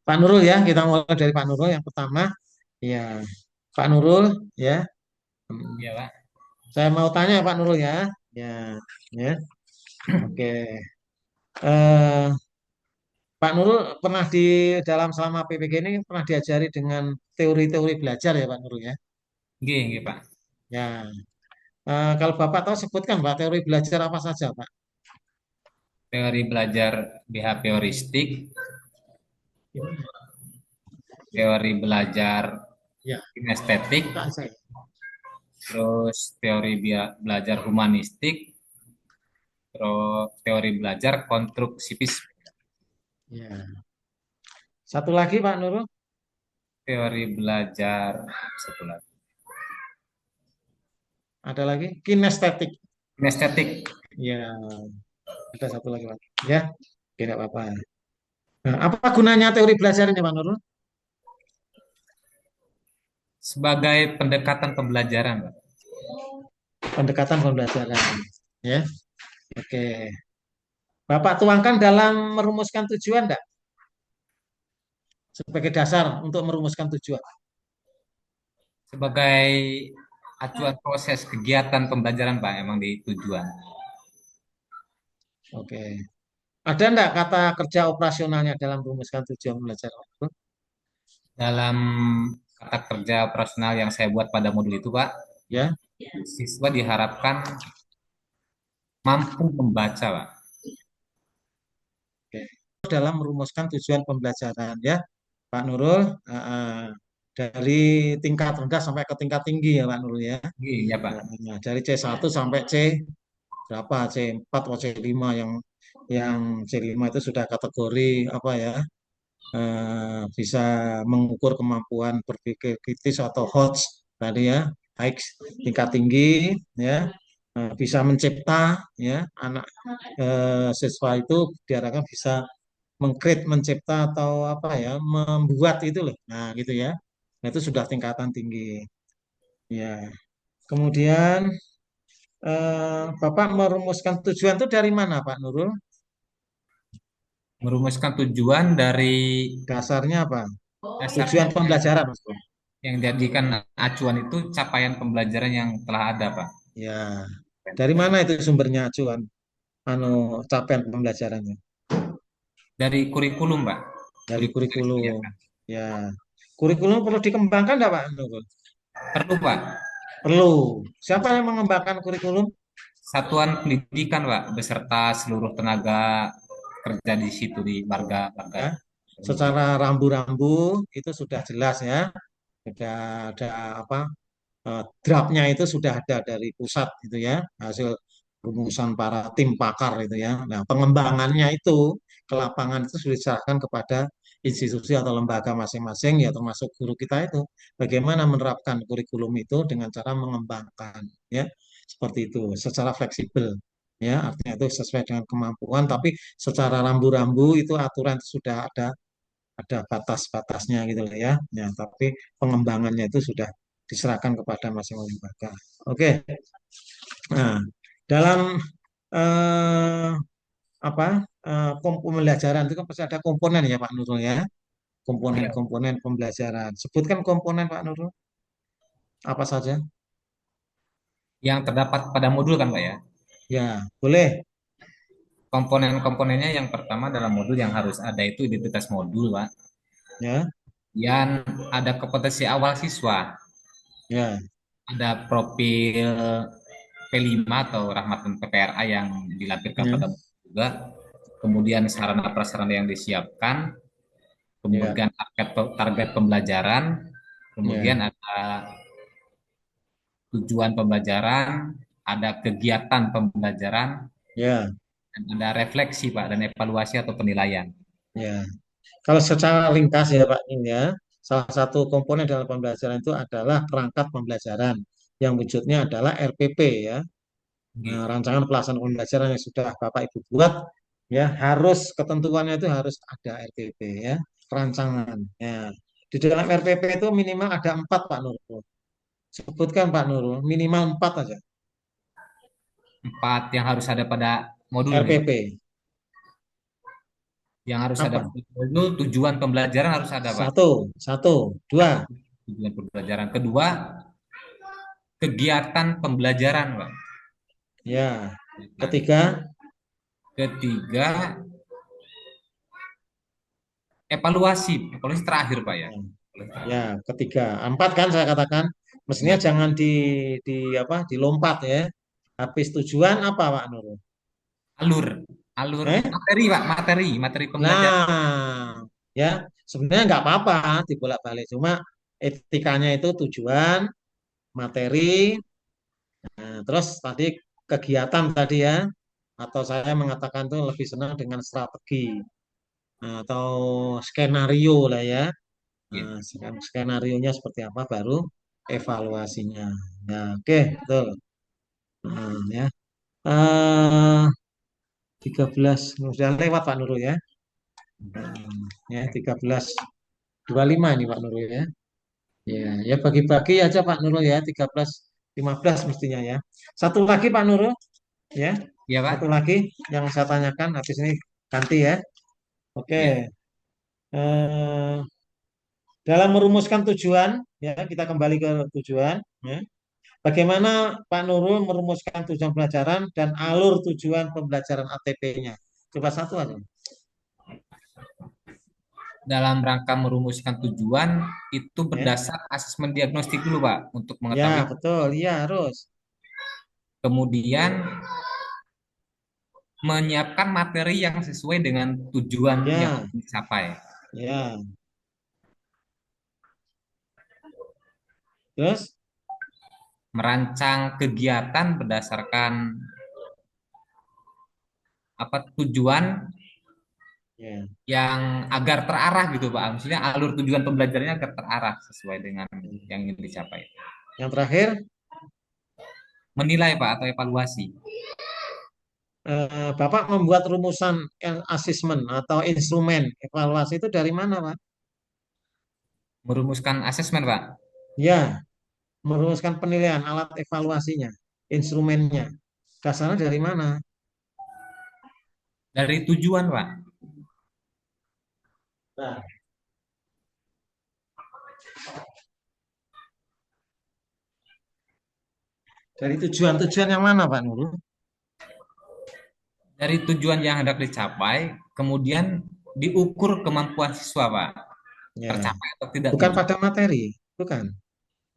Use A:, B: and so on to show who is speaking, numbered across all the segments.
A: Pak Nurul ya, kita mulai dari Pak Nurul yang pertama. Ya, Pak Nurul ya. Hmm,
B: Ya, Pak.
A: Saya mau tanya Pak Nurul ya. Ya, ya. Oke. Eh, Pak Nurul pernah di dalam selama PPG ini pernah diajari dengan teori-teori belajar ya Pak Nurul ya.
B: Nggih, nggih, Pak.
A: Ya. Kalau Bapak tahu sebutkan Pak teori belajar apa saja Pak?
B: Teori belajar behavioristik, teori belajar
A: Ya,
B: kinestetik,
A: Kak saya.
B: terus teori belajar humanistik, terus teori belajar konstruktivis,
A: Ya. Satu lagi Pak Nurul,
B: teori belajar satu lagi.
A: ada lagi kinestetik.
B: Kinestetik
A: Ya, ada satu lagi Pak. Ya, tidak apa-apa. Nah, apa gunanya teori belajar ini Pak Nurul?
B: sebagai pendekatan pembelajaran, Pak.
A: Pendekatan pembelajaran. Ya, oke. Bapak tuangkan dalam merumuskan tujuan enggak? Sebagai dasar untuk merumuskan tujuan.
B: Sebagai acuan proses kegiatan pembelajaran, Pak, emang di tujuan.
A: Oke. Ada enggak kata kerja operasionalnya dalam merumuskan tujuan pembelajaran?
B: Dalam kata kerja operasional yang saya buat pada modul itu, Pak,
A: Ya,
B: siswa diharapkan mampu membaca, Pak.
A: oke. Dalam merumuskan tujuan pembelajaran ya, Pak Nurul. Dari tingkat rendah sampai ke tingkat tinggi ya Pak Nurul ya.
B: Iya, Pak.
A: Dari C1 sampai C berapa? C4 atau C5 yang C5 itu sudah kategori apa ya? Bisa mengukur kemampuan berpikir kritis atau HOTS tadi ya, baik tingkat tinggi ya, bisa mencipta ya, anak siswa itu diharapkan bisa mengcreate, mencipta atau apa ya, membuat itu loh. Nah, gitu ya. Nah, itu sudah tingkatan tinggi. Ya. Kemudian Bapak merumuskan tujuan itu dari mana, Pak Nurul?
B: Merumuskan tujuan dari
A: Dasarnya apa?
B: dasarnya
A: Tujuan pembelajaran, maksudnya.
B: yang dijadikan acuan itu capaian pembelajaran yang telah ada, Pak.
A: Ya. Dari mana itu sumbernya acuan? Anu capaian pembelajarannya
B: Dari kurikulum, Pak.
A: dari
B: Kurikulum yang
A: kurikulum.
B: disediakan.
A: Ya, kurikulum perlu dikembangkan enggak, Pak Nurul?
B: Perlu, Pak.
A: Perlu. Siapa yang mengembangkan kurikulum?
B: Satuan pendidikan, Pak, beserta seluruh tenaga kerja di situ di marga
A: Ya,
B: pendidik.
A: secara rambu-rambu itu sudah jelas ya. Sudah ada apa? Draftnya itu sudah ada dari pusat itu ya, hasil rumusan para tim pakar itu ya. Nah, pengembangannya itu ke lapangan itu sudah diserahkan kepada institusi atau lembaga masing-masing ya, termasuk guru kita itu. Bagaimana menerapkan kurikulum itu dengan cara mengembangkan ya, seperti itu secara fleksibel ya, artinya itu sesuai dengan kemampuan, tapi secara rambu-rambu itu aturan itu sudah ada batas-batasnya gitu loh ya. Ya, tapi pengembangannya itu sudah diserahkan kepada masing-masing lembaga. Oke. Nah, dalam eh, apa pembelajaran itu kan pasti ada komponen ya Pak Nurul ya.
B: Ya.
A: Komponen-komponen pembelajaran. Sebutkan komponen Pak Nurul. Apa saja?
B: Yang terdapat pada modul kan, Pak ya.
A: Ya, boleh.
B: Komponen-komponennya yang pertama dalam modul yang harus ada itu identitas modul, Pak.
A: Ya,
B: Yang ada kompetensi awal siswa,
A: ya,
B: ada profil P5 atau Rahmat dan PPRA yang dilampirkan
A: ya,
B: pada modul juga. Kemudian sarana prasarana yang disiapkan,
A: ya,
B: kemudian target pembelajaran,
A: ya,
B: kemudian ada tujuan pembelajaran, ada kegiatan pembelajaran,
A: ya,
B: dan ada refleksi, Pak, dan evaluasi atau penilaian.
A: ya. Kalau secara ringkas ya Pak ini ya, salah satu komponen dalam pembelajaran itu adalah perangkat pembelajaran yang wujudnya adalah RPP ya. Nah,
B: Oke.
A: rancangan pelaksanaan pembelajaran yang sudah Bapak Ibu buat ya, harus ketentuannya itu harus ada RPP ya, rancangan. Ya. Di dalam RPP itu minimal ada empat Pak Nurul. Sebutkan Pak Nurul, minimal empat aja.
B: Empat yang harus ada pada modul nih.
A: RPP.
B: Yang harus ada
A: Apa?
B: itu tujuan pembelajaran harus ada, Pak.
A: Satu, satu, dua.
B: Satu, tujuan pembelajaran. Kedua, kegiatan pembelajaran, Pak.
A: Ya.
B: Kegiatan.
A: Ketiga,
B: Ketiga, evaluasi. Evaluasi terakhir, Pak ya.
A: ya, ya, ketiga. Empat kan saya katakan. Mestinya
B: Ya,
A: jangan di apa? Dilompat ya. Habis tujuan apa, Pak Nurul?
B: alur, alur
A: Eh?
B: materi, Pak, materi pembelajaran.
A: Nah, ya sebenarnya nggak apa-apa dibolak-balik. Cuma etikanya itu tujuan, materi, nah, terus tadi kegiatan tadi ya. Atau saya mengatakan itu lebih senang dengan strategi. Nah, atau skenario lah ya.
B: Ya.
A: Nah, skenarionya seperti apa baru evaluasinya. Nah, oke, betul. Nah, ya. Eh 13 sudah lewat Pak Nurul ya. Ya, 13.25 ini Pak Nurul ya. Ya, ya bagi-bagi aja Pak Nurul ya, 13.15 mestinya ya. Satu lagi Pak Nurul ya.
B: Iya,
A: Satu
B: Pak.
A: lagi yang saya tanyakan habis ini ganti ya. Oke.
B: Iya.
A: Eh, dalam merumuskan tujuan ya, kita kembali ke tujuan ya. Bagaimana Pak Nurul merumuskan tujuan pelajaran dan alur tujuan pembelajaran ATP-nya? Coba satu aja.
B: Dalam rangka merumuskan tujuan itu
A: Ya,
B: berdasar asesmen diagnostik dulu, Pak, untuk
A: ya
B: mengetahui.
A: betul, ya harus.
B: Kemudian menyiapkan materi yang sesuai dengan tujuan yang
A: Ya,
B: dicapai.
A: ya. Terus,
B: Merancang kegiatan berdasarkan apa tujuan
A: ya.
B: yang agar terarah gitu, Pak. Maksudnya alur tujuan pembelajarannya agar terarah sesuai dengan yang ingin dicapai.
A: Yang terakhir,
B: Menilai, Pak, atau evaluasi.
A: Bapak membuat rumusan asesmen atau instrumen evaluasi itu dari mana, Pak?
B: Merumuskan asesmen, Pak.
A: Ya, merumuskan penilaian alat evaluasinya, instrumennya. Dasarnya dari mana?
B: Dari tujuan, Pak.
A: Nah, dari tujuan-tujuan yang mana, Pak Nurul?
B: Dari tujuan yang hendak dicapai, kemudian diukur kemampuan siswa, Pak.
A: Ya,
B: Tercapai atau tidak
A: bukan
B: tujuan.
A: pada materi, bukan.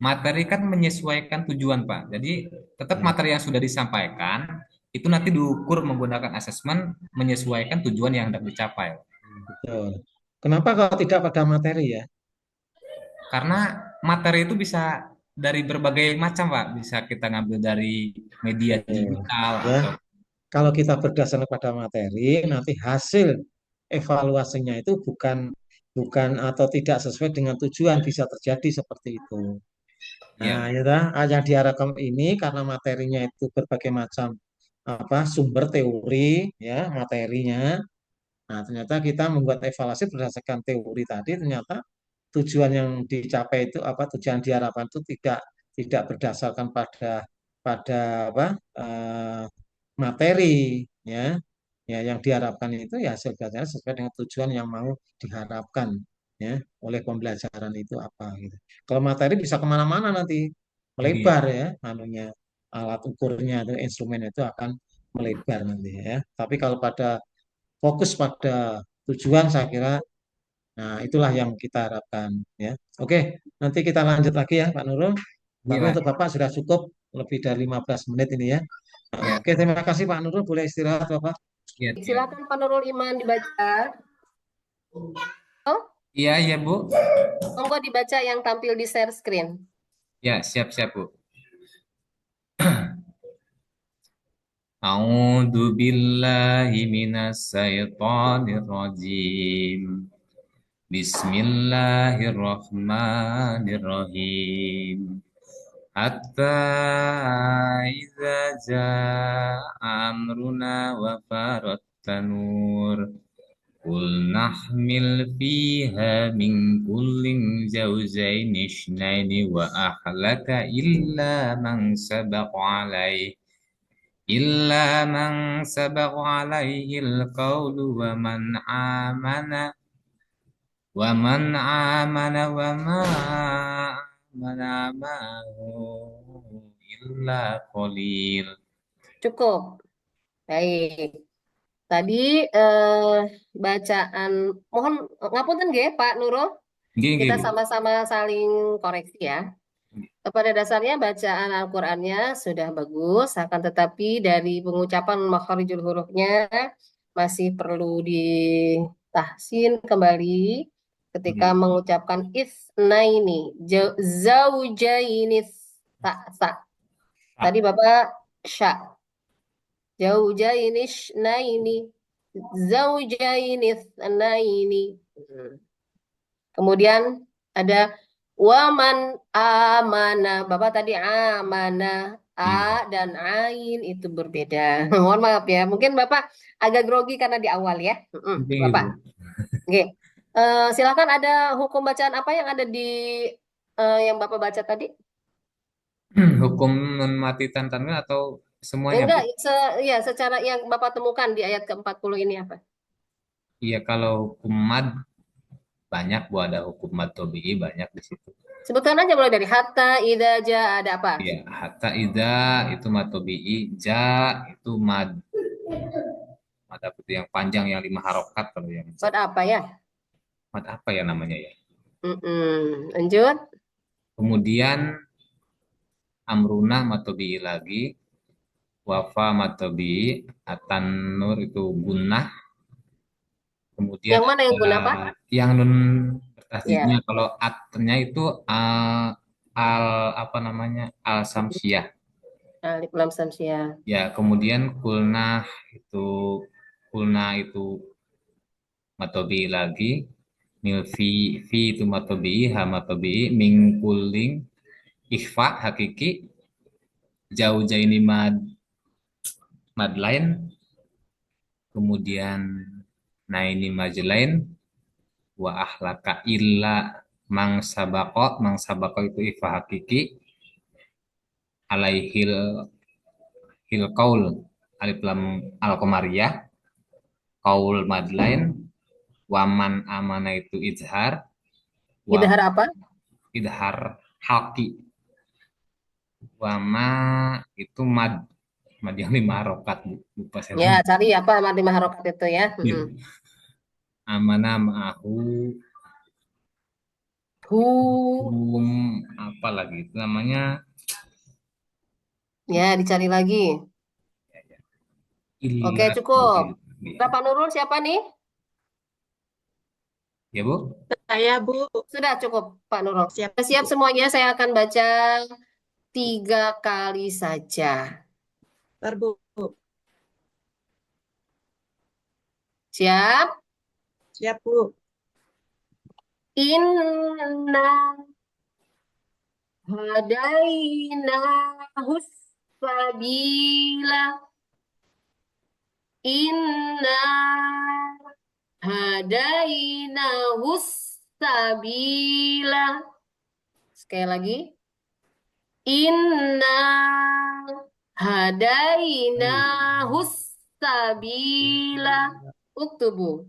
B: Materi kan menyesuaikan tujuan, Pak. Jadi tetap
A: Ya,
B: materi yang sudah disampaikan itu nanti diukur menggunakan asesmen menyesuaikan tujuan yang hendak dicapai.
A: betul. Kenapa kalau tidak pada materi ya?
B: Karena materi itu bisa dari berbagai macam, Pak. Bisa kita ngambil dari media
A: Betul.
B: digital
A: Ya,
B: atau
A: kalau kita berdasarkan pada materi, nanti hasil evaluasinya itu bukan bukan atau tidak sesuai dengan tujuan bisa terjadi seperti itu. Nah,
B: ya,
A: ya dah, yang diharapkan ini karena materinya itu berbagai macam apa sumber teori ya materinya. Nah, ternyata kita membuat evaluasi berdasarkan teori tadi ternyata tujuan yang dicapai itu apa tujuan diharapkan itu tidak berdasarkan pada pada apa materi ya. Ya, yang diharapkan itu ya hasil belajarnya sesuai dengan tujuan yang mau diharapkan ya oleh pembelajaran itu apa gitu. Kalau materi bisa kemana-mana nanti
B: iya,
A: melebar ya, anunya alat ukurnya itu instrumen itu akan melebar nanti ya. Tapi kalau pada fokus pada tujuan saya kira, nah itulah yang kita harapkan ya. Oke, nanti kita lanjut lagi ya Pak Nurul.
B: iya,
A: Tapi untuk
B: Pak.
A: Bapak sudah cukup lebih dari 15 menit ini ya.
B: Iya,
A: Oke, terima kasih Pak Nurul. Boleh istirahat Bapak.
B: iya, iya.
C: Silakan Pak Nurul Iman dibaca. Oh,
B: Iya, iya, Bu.
C: monggo dibaca yang tampil di share screen.
B: Ya, siap-siap, Bu. A'udzu billahi minas syaitonir rajim. Bismillahirrahmanirrahim. Hatta idza jaa amruna wa farat tanur. Qul nahmil fiha min kullin zawjayn ithnaini wa ahlaka illa man sabaqa alaih illa man sabaqa alaihi alqawlu wa man amana wa ma amana ma'ahu illa qalil.
C: Cukup. Baik. Tadi eh, bacaan, mohon ngapunten nggih Pak Nurul,
B: Nggih, nggih,
C: kita
B: Bu.
C: sama-sama saling koreksi ya. Pada dasarnya bacaan Al-Qur'annya sudah bagus, akan tetapi dari pengucapan makharijul hurufnya masih perlu ditahsin kembali ketika
B: Nggih.
C: mengucapkan isnaini, zaujaini, tak, tak. Tadi
B: Ah,
C: Bapak sya, zaujaini, isnaini, zaujaini, isnaini. Kemudian ada waman amana. Bapak tadi amana. A
B: iya.
C: dan ain itu berbeda. Mohon maaf ya. Mungkin Bapak agak grogi karena di awal ya.
B: Nggih, nggih,
C: Bapak.
B: Bu.
C: Oke. Silakan ada hukum bacaan apa yang ada di yang Bapak baca tadi?
B: Hukum nun mati tantannya atau semuanya, Bu?
C: Enggak, ya secara yang Bapak temukan di ayat ke-40 ini apa?
B: Iya, kalau hukum mad banyak, Bu, ada hukum mad tabii banyak di situ.
C: Sebutkan aja mulai dari hatta, ida, ja, ada apa?
B: Iya, hatta ida itu mad tabii, ja itu mad apa itu yang panjang yang 5 harokat kalau yang ja.
C: Buat apa ya?
B: Mad apa ya namanya ya?
C: Lanjut.
B: Kemudian amruna mad tabii lagi, wafa mad tabii, atan nur itu gunnah. Kemudian
C: Yang mana yang
B: ada
C: guna Pak?
B: yang nun tasdidnya,
C: Ya.
B: kalau atnya itu al apa namanya al samsiah.
C: Alif lam samsiah.
B: Ya, kemudian kulna itu matobi lagi, milfi fi itu matobi, ha matobi, mingkuling ikhfa hakiki, jauh jaini mad lain, kemudian naini majlain, wa ahlaka illa mang sabako itu ikhfa hakiki, alaihil qaul alif lam al qamariyah, qaul madlain, waman amana itu izhar, wa
C: Idhar apa?
B: idhar haki, wama itu mad yang 5 harokat, lupa saya
C: Ya,
B: nama.
C: cari apa mati harokat itu ya.
B: Ya. Amana ma'ahu,
C: Hu.
B: apa lagi itu namanya,
C: Ya, dicari lagi. Oke,
B: illa
C: cukup.
B: ya.
C: Bapak Nurul siapa nih?
B: Ya, Bu.
D: Saya Bu,
C: Sudah cukup, Pak Nurul.
D: siap
C: Sudah siap
D: Bu.
C: semuanya. Saya akan baca 3 kali saja.
D: Ntar Bu,
C: Siap?
D: siap Bu.
C: Inna hadainahus sabila. Inna hadainahus sabila. Sekali lagi. Inna hadainahus sabila. Uktubu.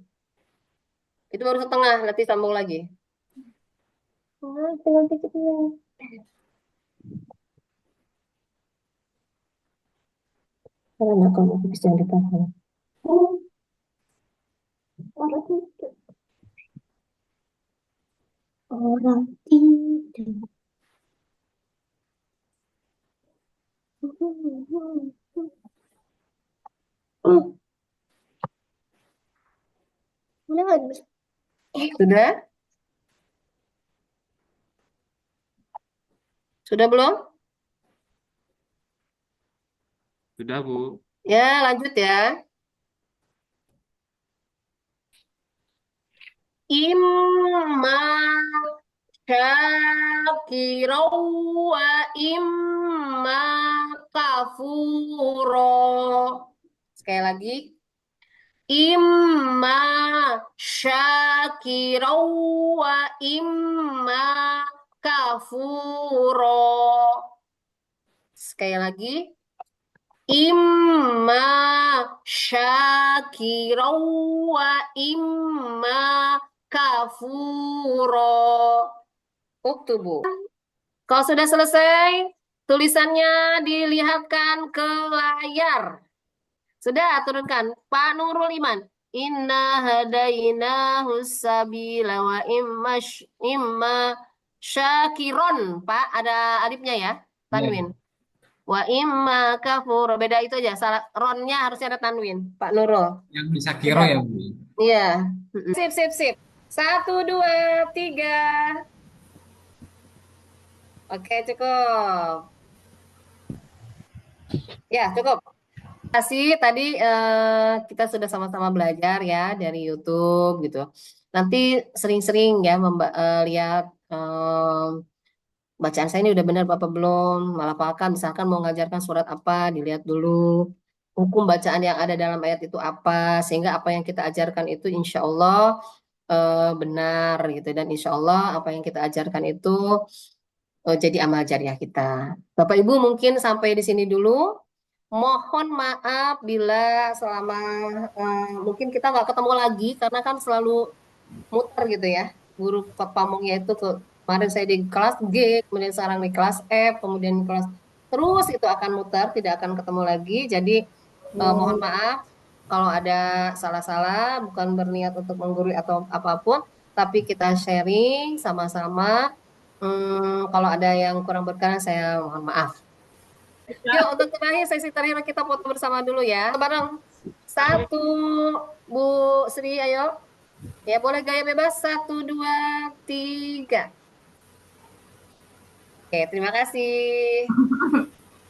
C: Itu baru setengah, nanti sambung lagi. Tinggal dikit lagi. Karena kamu bisa ditahan. Orang tidak. Orang tidak. Sudah? Sudah belum?
B: Sudah, Bu.
C: Ya, lanjut ya. Imma syakira wa imma kafuro. Sekali lagi. Imma syakira wa imma kafuro. Sekali lagi. Imma syakira wa imma kafuro. Uktubu. Kalau sudah selesai, tulisannya dilihatkan ke layar. Sudah, turunkan. Pak Nurul Iman. Inna hadainahu sabila wa imma syakiron. Pak, ada alifnya ya? Tanwin. Wa imma kafur. Beda itu aja. Salah, ronnya harusnya ada tanwin. Pak Nurul.
B: Yang bisa kiro
C: Sudah.
B: ya, Bu.
C: Iya. Sip, sip, sip. 1, 2, 3. Oke, cukup. Ya, cukup. Terima kasih. Tadi kita sudah sama-sama belajar ya dari YouTube gitu. Nanti sering-sering ya lihat bacaan saya ini udah benar apa belum. Melafalkan, misalkan mau ngajarkan surat apa, dilihat dulu. Hukum bacaan yang ada dalam ayat itu apa, sehingga apa yang kita ajarkan itu insya Allah benar gitu. Dan insya Allah apa yang kita ajarkan itu jadi amal jariah kita. Bapak Ibu mungkin sampai di sini dulu. Mohon maaf bila selama mungkin kita nggak ketemu lagi karena kan selalu muter gitu ya. Guru pamongnya itu kemarin saya di kelas G, kemudian sekarang di kelas F, kemudian di kelas terus itu akan muter, tidak akan ketemu lagi. Jadi mohon maaf kalau ada salah-salah, bukan berniat untuk menggurui atau apapun, tapi kita sharing sama-sama. Kalau ada yang kurang berkenan, saya mohon maaf. Yuk, untuk terakhir, sesi terakhir kita foto bersama dulu ya. Bareng. 1, Bu Sri, ayo. Ya, boleh gaya bebas. 1, 2, 3. Oke, terima kasih.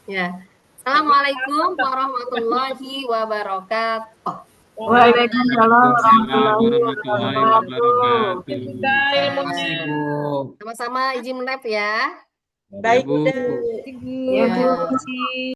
C: Ya. Assalamualaikum warahmatullahi wabarakatuh.
E: Waalaikumsalam warahmatullahi
B: Warahmatullahi
E: wabarakatuh.
B: wabarakatuh.
D: Terima
B: Terima kasih, Bu.
C: Sama-sama izin lab ya.
B: Ya,
D: Baik,
B: Bu.
D: Bunda.
E: Ya,
C: Ya.
E: Bu.